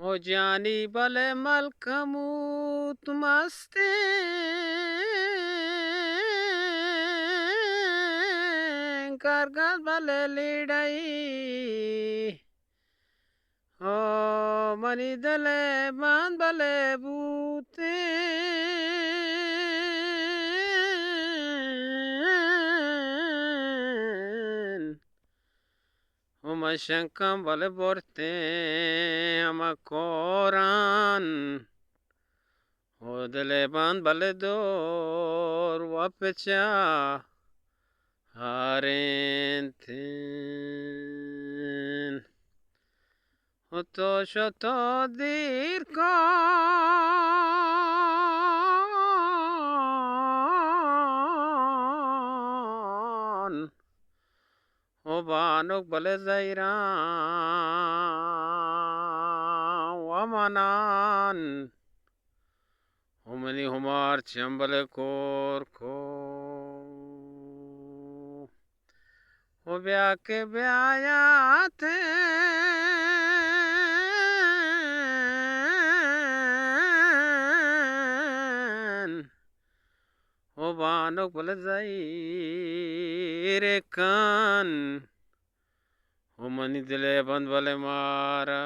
ओ जानी भले मलकमू तुमस्ते करगल भले लीडई ओ मनी दले बांध भले बूते Umashakam vale borte amakoran Odeleban baledor wapecha harentin Oto shoto dirkon O banok bale zaira wamanan Humani humar chambale korko O byake byayate O banok bale zaire kan O mani dile band bale mara